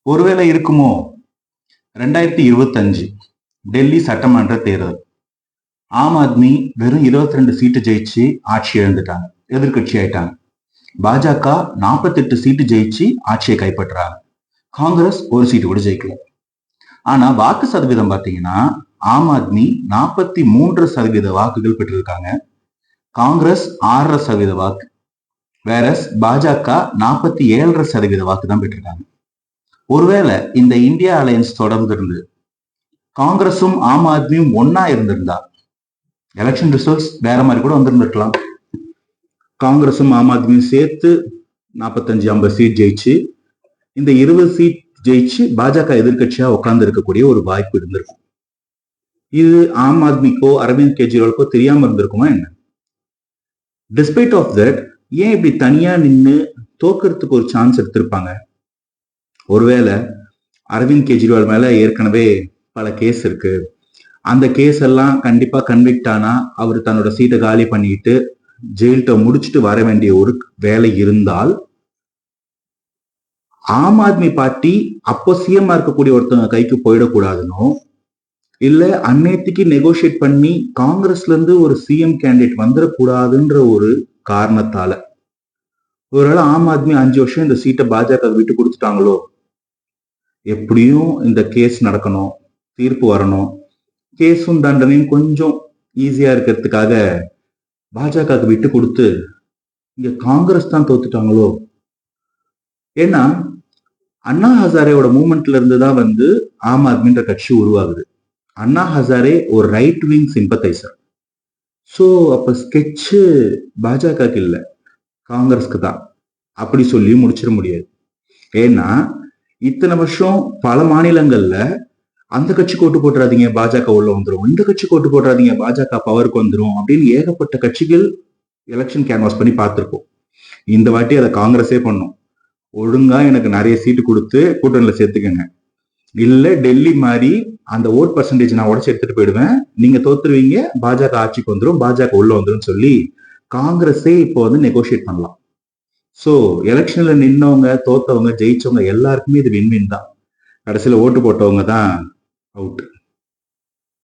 ஒருவேளை இருக்குமோ? 2025 டெல்லி சட்டமன்ற தேர்தல். ஆம் ஆத்மி வெறும் 22 சீட்டு ஜெயிச்சு ஆட்சி இழந்துட்டாங்க, எதிர்கட்சி ஆயிட்டாங்க. பாஜக 48 சீட்டு ஜெயிச்சு ஆட்சியை கைப்பற்றுறாங்க. காங்கிரஸ் ஒரு சீட்டு கூட ஜெயிக்கல. ஆனா வாக்கு சதவீதம் பாத்தீங்கன்னா ஆம் ஆத்மி 43% வாக்குகள் பெற்றிருக்காங்க, காங்கிரஸ் 6% வாக்கு, வேற பாஜக 47% வாக்கு தான் பெற்றிருக்காங்க. ஒருவேளை இந்த இந்தியா அலையன்ஸ் தொடர்ந்து இருந்து காங்கிரஸும் ஆம் ஆத்மியும் ஒன்னா இருந்திருந்தா எலெக்ஷன் ரிசல்ட்ஸ் வேற மாதிரி கூட வந்திருந்திருக்கலாம். காங்கிரஸும் ஆம் ஆத்மியும் சேர்த்து 45-50 சீட் ஜெயிச்சு இந்த 20 சீட் ஜெயிச்சு பாஜக எதிர்கட்சியா உட்கார்ந்து இருக்கக்கூடிய ஒரு வாய்ப்பு இருந்திருக்கும். இது ஆம் ஆத்மிக்கோ அரவிந்த் கெஜ்ரிவாலுக்கோ தெரியாம இருந்திருக்குமா என்ன? டிஸ்பைட் ஆஃப் தட், ஏன் இப்படி தனியா நின்று தோக்கிறதுக்கு ஒரு சான்ஸ் எடுத்திருப்பாங்க? ஒருவேளை அரவிந்த் கெஜ்ரிவால் மேல ஏற்கனவே பல கேஸ் இருக்கு, அந்த கேஸ் எல்லாம் கண்டிப்பா கன்விக்ட் ஆனா அவர் தன்னோட சீட்டை காலி பண்ணிட்டு ஜெயில்கிட்ட முடிச்சுட்டு வர வேண்டிய ஒரு வேலை இருந்தால், ஆம் ஆத்மி பார்ட்டி அப்போ சிஎம் இருக்கக்கூடிய ஒருத்தவங்க கைக்கு போயிடக்கூடாதுன்னோ, இல்ல அந்நேத்திக்கு நெகோசியேட் பண்ணி காங்கிரஸ்ல இருந்து ஒரு சிஎம் கேண்டிடேட் வந்துடக்கூடாதுன்ற ஒரு காரணத்தால ஒருவேளை ஆம் ஆத்மி 5 வருஷம் இந்த சீட்டை பாஜக விட்டு கொடுத்துட்டாங்களோ? எப்படியும் இந்த கேஸ் நடக்கணும், தீர்ப்பு வரணும், கேஸும் தண்டனையும் கொஞ்சம் ஈஸியா இருக்கிறதுக்காக பாஜகவுக்கு விட்டு கொடுத்து இங்க காங்கிரஸ் தான் தோத்துட்டாங்களோ? ஏன்னா அண்ணா ஹசாரேவோட மூவ்மெண்ட்ல இருந்து தான் ஆம் ஆத்மின்ற கட்சி உருவாகுது. அண்ணா ஹசாரே ஒரு ரைட் விங் சிம்பத்தைசர். சோ அப்ப ஸ்கெட்சு பாஜகவுக்கு இல்ல, காங்கிரஸ்க்கு தான். அப்படி சொல்லி முடிச்சிட முடியாது. ஏன்னா இத்தனை வருஷம் பல மாநிலங்கள்ல அந்த கட்சிக்கு ஓட்டு போட்டுறாதீங்க பாஜக உள்ள வந்துடும், இந்த கட்சிக்கு ஓட்டு போட்டுறாதீங்க பாஜக பவருக்கு வந்துடும் அப்படின்னு ஏகப்பட்ட கட்சிகள் எலெக்ஷன் கேன்வாஸ் பண்ணி பார்த்திருக்கோம். இந்த வாட்டி அதை காங்கிரஸே பண்ணும். ஒழுங்கா எனக்கு நிறைய சீட்டு கொடுத்து கூட்டணியில சேர்த்துக்கங்க, இல்ல டெல்லி மாதிரி அந்த ஓட் பர்சன்டேஜ் நான் உடச்சு எடுத்துட்டு போயிடுவேன், நீங்க தோத்துருவீங்க, பாஜக ஆட்சிக்கு வந்துடும், பாஜக உள்ள வந்துடும் சொல்லி காங்கிரஸே இப்போ நெகோசியேட் பண்ணலாம். சோ எலெக்ஷன்ல நின்னவங்க, தோத்தவங்க, ஜெயிச்சவங்க எல்லாருக்குமே இது வின்வின் தான். கடைசியில ஓட்டு போட்டவங்க தான் அவுட்.